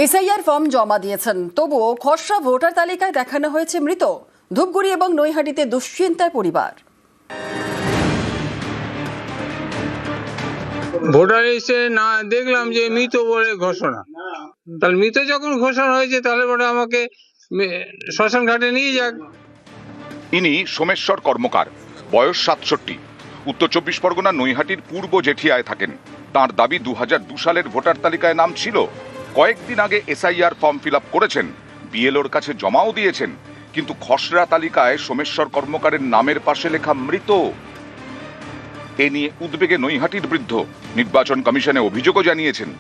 SIR form জমা দিয়েছেন, তবুও খসড়া ভোটার তালিকায় দেখানো হয়েছে মৃত। ধূপগুড়ি এবং নৈহাটিতে দুশ্চিন্তায় পরিবার। ভোটার লিস্টে না দেখলাম যে মৃত বলে ঘোষণা। তাহলে মৃত যখন ঘোষণা হয়েছে তাহলে বলে আমাকে শ্মশান ঘাটে নিয়ে যাক। ইনি সোমেশ্বর কর্মকার, বয়স ৬৭, উত্তর ২৪ পরগনা নৈহাটির পূর্ব জেঠিয়ায় থাকেন। তার দাবি ২০০২ সালের ভোটার তালিকায় নাম ছিল। কয়েকদিন আগে এসআইআর ফর্ম ফিল আপ করেছেন, বিএলওর কাছে জমাও দিয়েছেন, কিন্তু খসড়া তালিকায় সোমেশ্বর কর্মকারের নামের পাশে লেখা মৃত। এ নিয়ে উদ্বেগে নৈহাটির বৃদ্ধ নির্বাচন কমিশনে অভিযোগও জানিয়েছেন।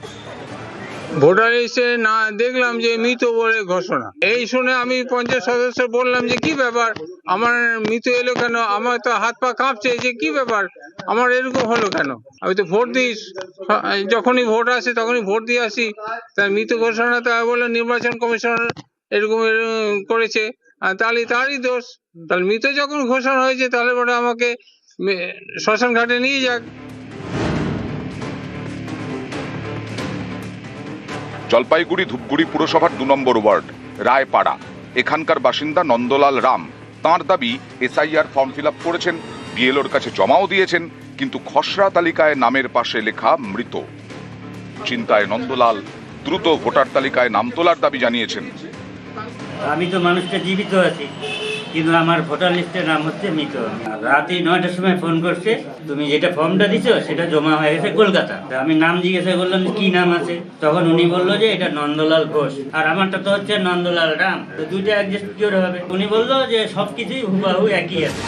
ভোটার লিস্টে না দেখলাম যে মৃত বলে ঘোষণা। এই শুনে আমি পঞ্চায়েত সদস্য বললাম যে কি ব্যাপার, আমার মৃত এলো কেন? আমার তো হাত পা কাঁপছে যে কি ব্যাপার, আমার এরকম হলো কেন? আমি তো ভোট দিই, যখনই ভোট আসে তখনই ভোট দিয়ে আসি। তাই মৃত ঘোষণা তা বলে নির্বাচন কমিশন এরকম করেছে, তাহলে তারই দোষ। তাহলে মৃত যখন ঘোষণা হয়েছে তাহলে বলে আমাকে শ্মশান ঘাটে নিয়ে যাক। জলপাইগুড়ি ধূপগুড়ি পুরসভার ২ নম্বর ওয়ার্ড রায়পাড়া, এখানকার বাসিন্দা নন্দলাল রাম। তাঁর দাবি এসআইআর ফর্ম ফিল আপ করেছেন, বিএলওর কাছে জমাও দিয়েছেন, কিন্তু খসড়া তালিকায় নামের পাশে লেখা মৃত। চিন্তায় নন্দলাল দ্রুত ভোটার তালিকায় নাম তোলার দাবি জানিয়েছেন। আমি তো মানুষটা জীবিত আছি, কিন্তু আমার ভোটার লিস্টের নাম হচ্ছে মৃত। রাতে ৯টার সময় ফোন করছে, তুমি যেটা ফর্মটা দিছো সেটা জমা হয়ে গেছে কলকাতা। আমি নাম জিজ্ঞাসা করলাম কি নাম আছে, তখন উনি বললো যে এটা নন্দলাল ঘোষ, আর আমারটা তো হচ্ছে নন্দলাল রাম, তো দুইটা অ্যাডজাস্ট কি করে হবে? উনি বললো যে সবকিছুই হুবাহু একই আছে।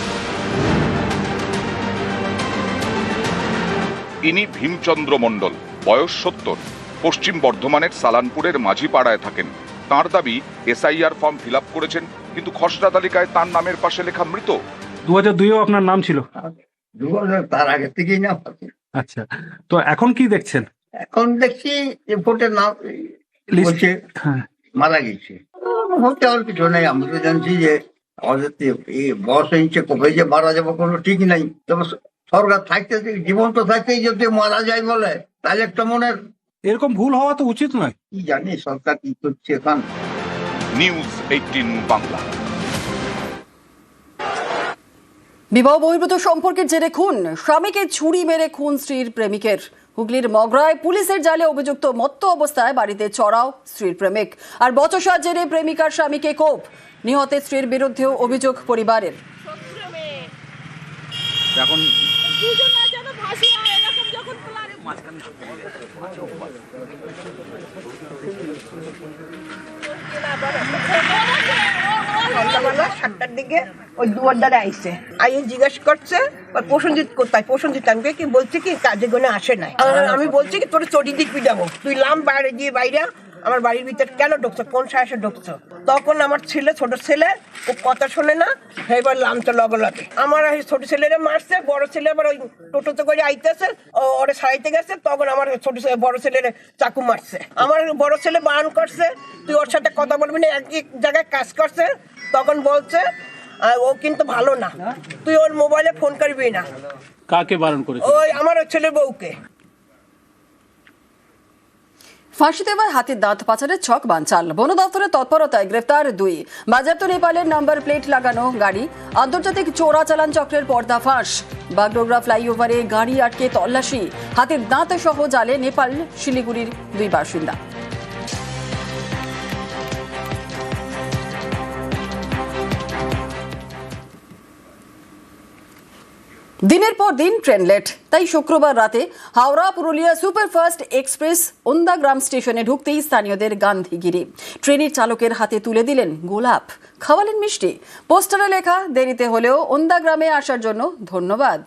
ইনি ভীমচন্দ্র মণ্ডল, বয়স ৭০, পশ্চিম বর্ধমানের সালানপুরের মাঝিপাড়ায় থাকেন। তাঁর দাবি এসআইআর ফর্ম ফিল আপ করেছেন, কিন্তু খসড়া তালিকায় তার নামের পাশে লেখা মৃত। 2002-এও আপনার নাম ছিল? তার আগে থেকেই না। আচ্ছা, তো এখন কি দেখছেন? এখন দেখছি যে ভোটের নাম বলছে মারা গেছে। হতে আর কিছু নেই, আমরা তো জানছি যে আমাদের বয়স হয়েছে, কবে যে মারা যাবো কোনো ঠিক নাই। তবে সরকার থাকতে জীবন তো থাকতেই যদি মারা যায় বলে, তাহলে একটা মনের এরকম ভুল হওয়া তো উচিত নয়। কি জানি সরকার কি করছে এখন। নিউজ 18 বাংলা। বিবাহ বহির্ভূত সম্পর্কের জেরে খুন, স্বামীকে ছুরি মেরে খুন স্ত্রীর প্রেমিকের। হুগলির মগরায় পুলিশের জালে অভিযুক্ত মত্ত অবস্থায় বাড়িতে চড়াও স্ত্রীর প্রেমিক। আর বচসার জেরে প্রেমিকার স্বামীকে কোপ। নিহতের স্ত্রীর বিরুদ্ধেও অভিযোগ পরিবারের। এখন সন্ধ্যাবেলা 7টার দিকে ওই দুয়ার দ্বারা আইসে, আইয়ে জিজ্ঞেস করছে প্রসঞ্জিৎ কোথায়। প্রসঞ্জিৎ আমাকে কি বলছে কি কাজে গুনে আসে নাই। আমি বলছি কি তোর চটি দিক পিটাবো, তুই লাম বাইরে দিয়ে বাইরে আমার বাড়ির ভিতরে কেন ঢুকছো, কোন সাহসে ঢুকছো? তখন আমার ছেলে, ছোট ছেলে, ও কথা শোনে না, এবার লামটা লগে লাগে। আমার ছোট ছেলেরা মারছে, বড় ছেলে আবার ওই টোটোতে করে আইতেছে, ওরে সারাইতে গেছে, তখন আমার ছোট বড় ছেলের চাকু মারছে। আমার বড় ছেলে বারণ করছে তুই ওর সাথে কথা বলবি না, এক জায়গায় কাজ করছে। তখন বলছে ও কিন্তু ভালো না, তুই ওর মোবাইলে ফোন করবি না। কাকে বারণ করেছে? ওই আমার ছেলের বউকে। ফাঁসি দেওয়ায় হাতির দাঁত পাচারের ছক বানচাল। বন দপ্তরের তৎপরতায় গ্রেফতার 2। বাজেয়াপ্ত নেপালের নাম্বার প্লেট লাগানো গাড়ি। আন্তর্জাতিক চোরাচালান চক্রের পর্দাফাঁস। বাগডোগরা ফ্লাইওভারে গাড়ি আটকে তল্লাশি। হাতির দাঁত সহ জালে নেপাল শিলিগুড়ির 2 বাসিন্দা। দিনের পর দিন ট্রেন লেট, তাই শুক্রবার রাতে হাওড়া পুরুলিয়া সুপারফাস্ট এক্সপ্রেস ওন্দাগ্রাম স্টেশনে ঢুকতেই স্থানীয়দের গান্ধীগিরি। ট্রেনের চালকের হাতে তুলে দিলেন গোলাপ, খাওয়ালেন মিষ্টি। পোস্টারে লেখা দেরিতে হলেও ওন্দাগ্রামে আসার জন্য ধন্যবাদ।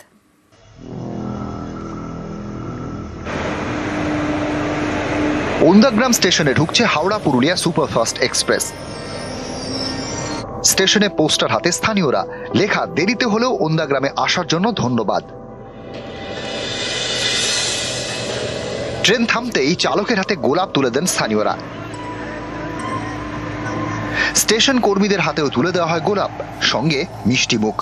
ওন্দাগ্রাম স্টেশনে ঢুকছে হাওড়া পুরুলিয়া সুপারফাস্ট এক্সপ্রেস। স্টেশনে পোস্টার হাতে স্থানীয়রা, লেখা দেরিতে হলেও ওন্দাগ্রামে আসার জন্য ধন্যবাদ। ট্রেন থামতেই চালকের হাতে গোলাপ তুলে দেন স্থানীয়রা। স্টেশন কর্মীদের হাতেও তুলে দেওয়া হয় গোলাপ, সঙ্গে মিষ্টি মুখ।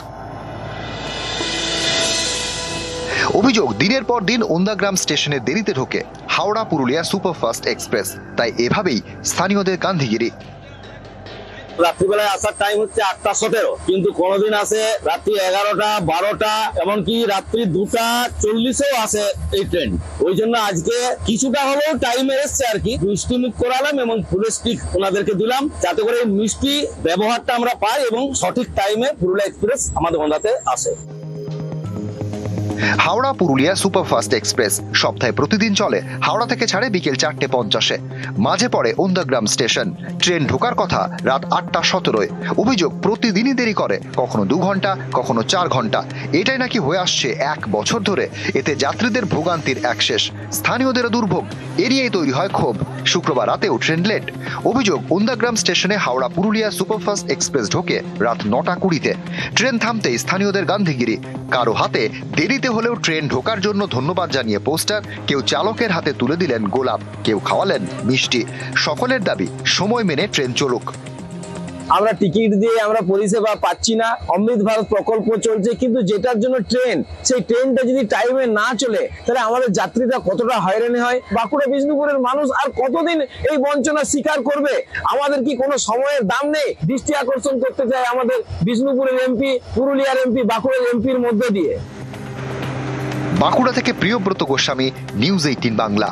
অভিযোগ, দিনের পর দিন ওন্দাগ্রাম স্টেশনে দেরিতে ঢোকে হাওড়া পুরুলিয়া সুপারফাস্ট এক্সপ্রেস, তাই এভাবেই স্থানীয়দের গান্ধীগিরি। রাত্রিবেলায় আসার টাইম হচ্ছে 8:17, কিন্তু কোনোদিন আসে রাত্রি 11টা 12টা, এমনকি রাত্রি 2:40-এও আসে এই ট্রেন। ওই জন্য আজকে কিছুটা হলেও টাইমে এসছে আর কি, মিষ্টি মুখ করালাম এবং ফুলের স্টিক ওনাদেরকে দিলাম, যাতে করে মিষ্টি ব্যবহারটা আমরা পাই এবং সঠিক টাইমে পুরুলিয়া এক্সপ্রেস আমাদের ওন্দাতে আসে। হাওড়া পুরুলিয়া সুপারফাস্ট এক্সপ্রেস সপ্তাহে প্রতিদিন চলে। হাওড়া থেকে ছাড়ে বিকেল 4:50-এ। মাঝে পড়ে ওন্দাগ্রাম স্টেশন। ট্রেন ঢোকার কথা রাত 8:17-এ। অভিযোগ প্রতিদিনই দেরি করে, কখনো 2 ঘন্টা, কখনো 4 ঘন্টা। এটাই নাকি হয়ে আসছে 1 বছর ধরে। এতে যাত্রীদের ভোগান্তির এক শেষ, স্থানীয়দেরও দুর্ভোগ। এরিয়ায় তৈরি হয় ক্ষোভ। শুক্রবার রাতেও ট্রেন লেট। অভিযোগ ওন্দাগ্রাম স্টেশনে হাওড়া পুরুলিয়া সুপারফাস্ট এক্সপ্রেস ঢোকে রাত 9:20-তে। ট্রেন থামতেই স্থানীয়দের গান্ধীগিরি। কারো হাতে দেরিতে হলেও ট্রেন ঢোকার জন্য ধন্যবাদ জানিয়ে পোস্টার, কেউ চালকের হাতে তুলে দিলেন গোলাপ, কেউ খাওয়ালেন মিষ্টি। সকলের দাবি সময় মেনে ট্রেন চলুক। আমরা টিকিট দিয়ে আমরা পরিষেবা পাচ্ছি না। অমৃত ভারত প্রকল্প চলছে, কিন্তু যেটার জন্য ট্রেন, সেই ট্রেনটা যদি টাইমে না চলে তাহলে আমাদের যাত্রীরা কতটা হয়রানি হয়। বাঁকুড়া বিষ্ণুপুরের মানুষ আর কতদিন এই বঞ্চনা স্বীকার করবে? আমাদের কি কোনো সময়ের দাম নেই? দৃষ্টি আকর্ষণ করতে চাই আমাদের বিষ্ণুপুরের এমপি, পুরুলিয়ার এমপি, বাঁকুড়ার এমপির মধ্যে দিয়ে। বাঁকুড়া থেকে প্রিয়ব্রত গোস্বামী, নিউজ 18 বাংলা।